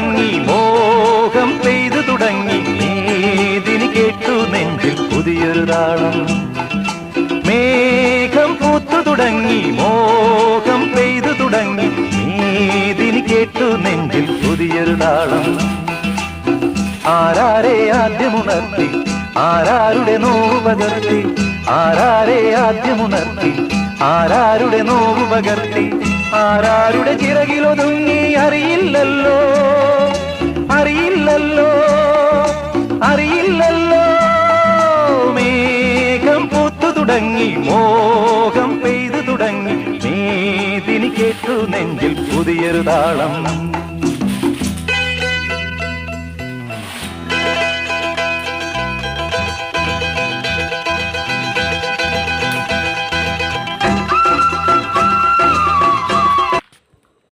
തുടങ്ങി മോഹം പെയ്തു തുടങ്ങി മേദിനി കേട്ടു നെഞ്ചിൽ പുതിയൊരു താളം മേഘം പൂത്തു തുടങ്ങി മോഹം പെയ്തു തുടങ്ങി മേദിനി കേട്ടു നെഞ്ചിൽ പുതിയൊരു താളം ആരാരെ ആദ്യമുണർത്തി ആരാരുടെ നോവ് പകർത്തി ആരാരെ ആദ്യമുണർത്തി ആരാരുടെ നോവ് പകർത്തി ആരാരുടെ ചിറകിലൊതുങ്ങി അറിയില്ലല്ലോ അറിയില്ലല്ലോ അറിയില്ലല്ലോ മേഘം പൂത്തു തുടങ്ങി മോഹം പെയ്തു തുടങ്ങി മേദിനി കേട്ടു നെഞ്ചിൽ പുതിയൊരു താളം